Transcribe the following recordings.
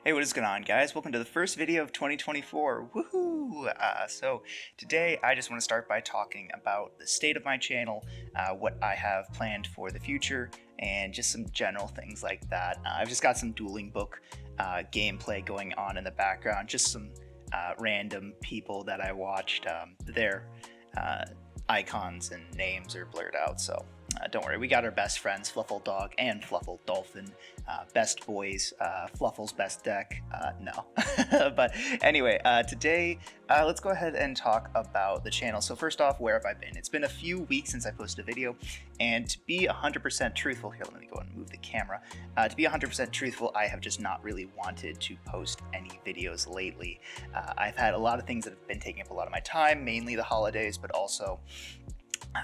Hey, what is going on, guys? Welcome to the first video of 2024. Woohoo! So today I just want to start by talking about the state of my channel, what I have planned for the future, and just some general things like that. I've just got some Dueling Book gameplay going on in the background, just some random people that I watched. Their icons and names are blurred out, so don't worry, we got our best friends, Fluffle Dog and Fluffle Dolphin, best boys, Fluffle's best deck, no. But anyway, today, let's go ahead and talk about the channel. So first off, where have I been? It's been a few weeks since I posted a video, and to be 100% truthful, here, let me go and move the camera. To be 100% truthful, I have just not really wanted to post any videos lately. I've had a lot of things that have been taking up a lot of my time, mainly the holidays, but also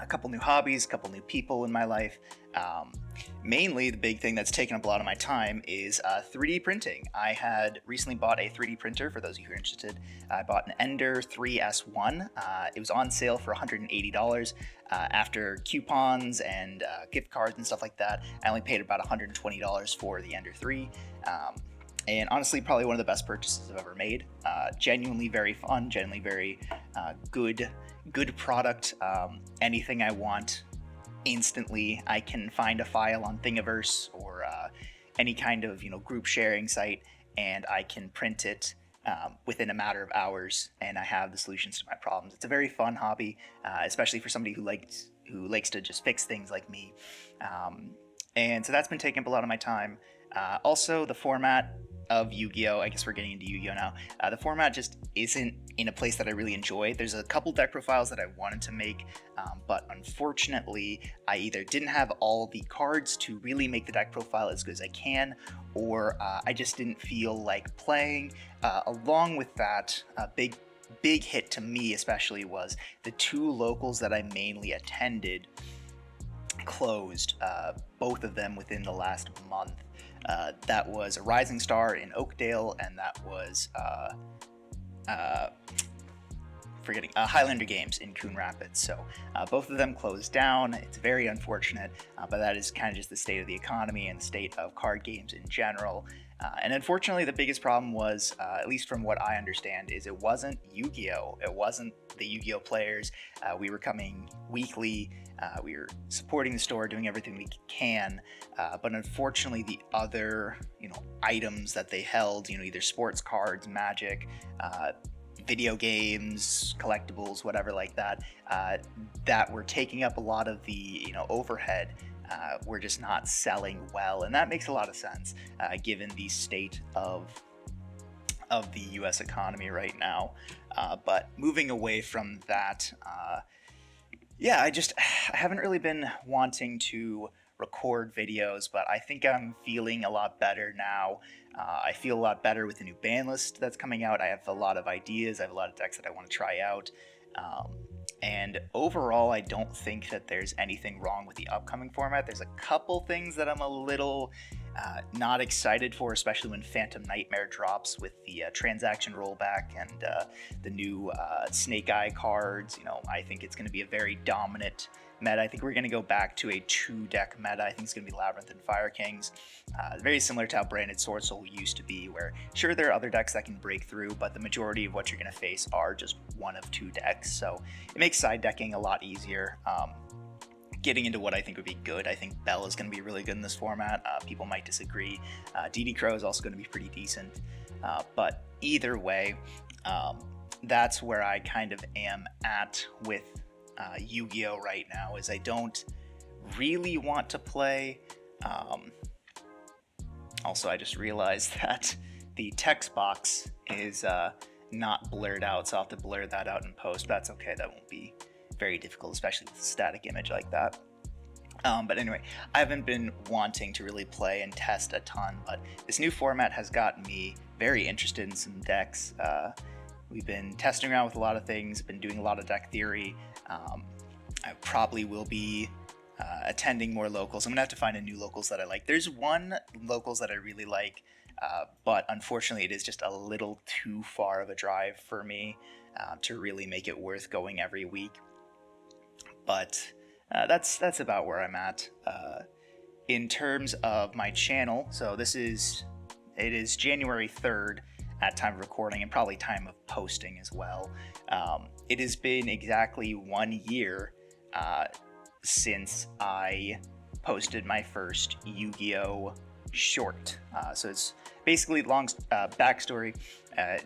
a couple new hobbies, a couple new people in my life. Mainly, the big thing that's taken up a lot of my time is 3D printing. I had recently bought a 3D printer, for those of you who are interested. I bought an Ender 3S1. It was on sale for $180. After coupons and gift cards and stuff like that, I only paid about $120 for the Ender 3. And honestly, probably one of the best purchases I've ever made. Genuinely very fun, genuinely very good product. Anything I want, instantly I can find a file on Thingiverse or any kind of group sharing site, and I can print it within a matter of hours, and I have the solutions to my problems. It's a very fun hobby, especially for somebody who likes to just fix things like me. And so that's been taking up a lot of my time. Also, the format of Yu-Gi-Oh! I guess we're getting into Yu-Gi-Oh! Now. The format just isn't in a place that I really enjoy. There's a couple deck profiles that I wanted to make, but unfortunately, I either didn't have all the cards to really make the deck profile as good as I can, or I just didn't feel like playing. Along with that, a big hit to me especially was the two locals that I mainly attended closed, both of them within the last month. That was a Rising Star in Oakdale, and that was Highlander Games in Coon Rapids. So both of them closed down. It's very unfortunate, but that is kind of just the state of the economy and the state of card games in general. And unfortunately, the biggest problem was, at least from what I understand, is it wasn't Yu-Gi-Oh! It wasn't the Yu-Gi-Oh! Players. We were coming weekly. We were supporting the store, doing everything we can. But unfortunately, the other items that they held, either sports cards, Magic, video games, collectibles, whatever like that, that were taking up a lot of the overhead. We're just not selling well, and that makes a lot of sense given the state of the U.S. economy right now. But moving away from that, yeah, I haven't really been wanting to record videos, but I think I'm feeling a lot better now. I feel a lot better with the new ban list that's coming out. I have a lot of ideas. I have a lot of decks that I want to try out. And overall, I don't think that there's anything wrong with the upcoming format. There's a couple things that I'm a little not excited for, especially when Phantom Nightmare drops with the transaction rollback and the new Snake Eye cards. I think it's going to be a very dominant meta. I think we're going to go back to a 2-deck meta. I think it's going to be Labyrinth and Fire Kings. Very similar to how Branded Sword Soul used to be, where sure, there are other decks that can break through, but the majority of what you're going to face are just one of 2 decks. So it makes side decking a lot easier. Getting into what I think would be good, I think Bell is going to be really good in this format. People might disagree. DD Crow is also going to be pretty decent. But either way, that's where I kind of am at with Yu-Gi-Oh! Right now, is I don't really want to play. Also, I just realized that the text box is not blurred out, so I'll have to blur that out in post. But that's okay, that won't be very difficult, especially with a static image like that. But anyway, I haven't been wanting to really play and test a ton, but this new format has gotten me very interested in some decks. We've been testing around with a lot of things, been doing a lot of deck theory. I probably will be attending more locals. I'm gonna have to find a new locals that I like. There's one locals that I really like, but unfortunately it is just a little too far of a drive for me to really make it worth going every week. But that's about where I'm at. In terms of my channel, so this is it is January 3rd at time of recording and probably time of posting as well. It has been exactly 1 year since I posted my first Yu-Gi-Oh! Short. So it's basically long backstory.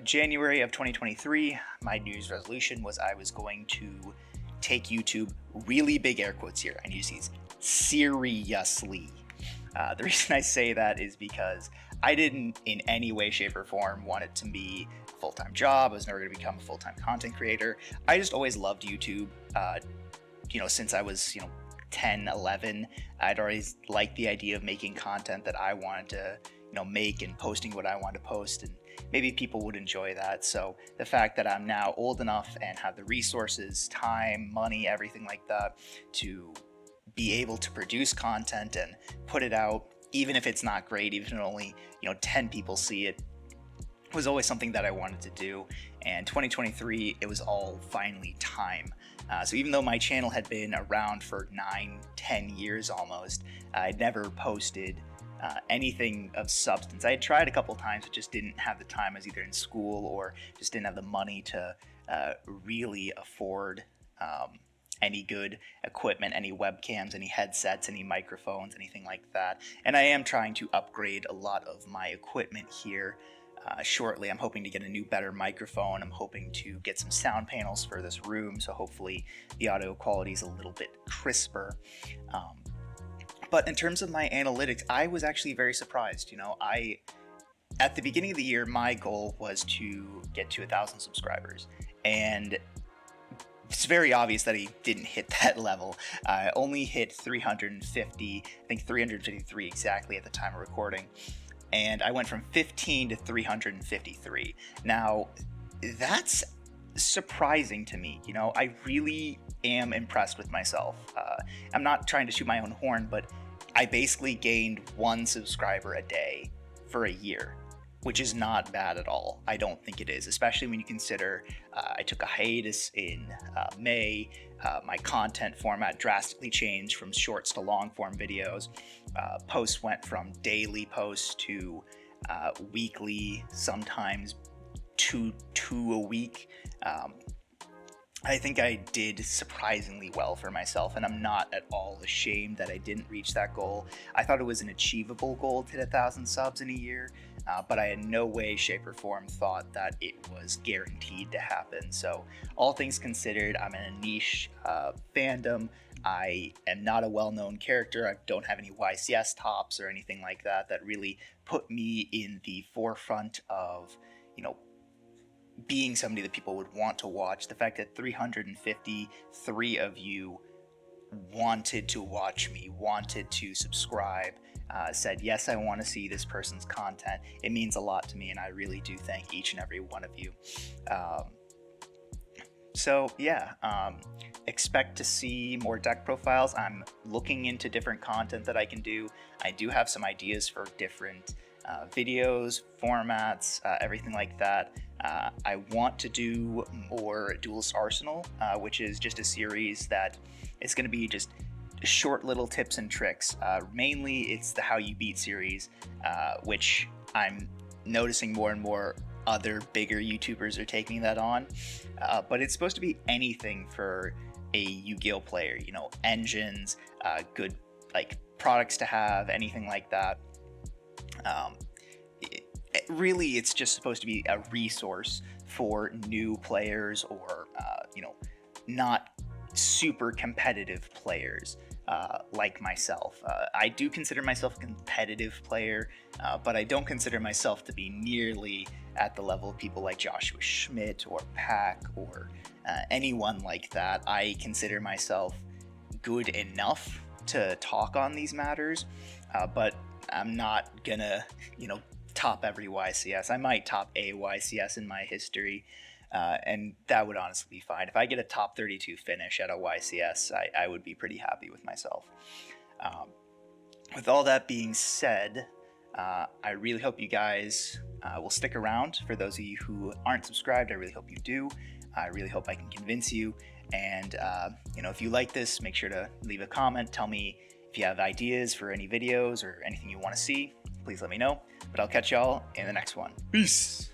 January of 2023, my New Year's resolution was I was going to take YouTube, really big air quotes here, I use these, seriously. The reason I say that is because I didn't in any way, shape, or form want it to be a full-time job. I was never going to become a full-time content creator. I just always loved YouTube. Since I was 10, 11, I'd always liked the idea of making content that I wanted to make and posting what I wanted to post, and maybe people would enjoy that. So the fact that I'm now old enough and have the resources, time, money, everything like that to be able to produce content and put it out, even if it's not great, even if only 10 people see it, was always something that I wanted to do. And 2023, it was all finally time. So even though my channel had been around for 9-10 years almost, I'd never posted anything of substance. I had tried a couple times, but just didn't have the time. I was either in school or just didn't have the money to really afford any good equipment, any webcams, any headsets, any microphones, anything like that. And I am trying to upgrade a lot of my equipment here shortly. I'm hoping to get a new, better microphone. I'm hoping to get some sound panels for this room, so hopefully the audio quality is a little bit crisper. But in terms of my analytics, I was actually very surprised. At the beginning of the year, my goal was to get to 1,000 subscribers, and it's very obvious that he didn't hit that level. I only hit 350, I think 353 exactly at the time of recording, and I went from 15 to 353. Now, that's surprising to me. I really am impressed with myself. I'm not trying to shoot my own horn, but I basically gained 1 subscriber a day for a year, which is not bad at all. I don't think it is, especially when you consider I took a hiatus in May. My content format drastically changed from shorts to long form videos. Posts went from daily posts to weekly, sometimes two a week. I think I did surprisingly well for myself, and I'm not at all ashamed that I didn't reach that goal. I thought it was an achievable goal to hit 1,000 subs in a year, but I in no way, shape, or form thought that it was guaranteed to happen. So all things considered, I'm in a niche fandom. I am not a well-known character. I don't have any YCS tops or anything like that that really put me in the forefront of, being somebody that people would want to watch. The fact that 353 of you wanted to watch me, wanted to subscribe, said, yes, I want to see this person's content. It means a lot to me, and I really do thank each and every one of you. Expect to see more deck profiles. I'm looking into different content that I can do. I do have some ideas for different videos, formats, everything like that. I want to do more Duelist Arsenal, which is just a series that is going to be just short little tips and tricks. Mainly it's the How You Beat series, which I'm noticing more and more other bigger YouTubers are taking that on. But it's supposed to be anything for a Yu-Gi-Oh player, engines, good products to have, anything like that. Really, it's just supposed to be a resource for new players or, not super competitive players like myself. I do consider myself a competitive player, but I don't consider myself to be nearly at the level of people like Joshua Schmidt or Pack or anyone like that. I consider myself good enough to talk on these matters, but I'm not gonna, top every YCS. I might top a YCS in my history, and that would honestly be fine. If I get a top 32 finish at a YCS, I would be pretty happy with myself. With all that being said, I really hope you guys will stick around. For those of you who aren't subscribed, I really hope you do. I really hope I can convince you. And, if you like this, make sure to leave a comment. Tell me if you have ideas for any videos or anything you want to see. please let me know. But I'll catch y'all in the next one. Peace!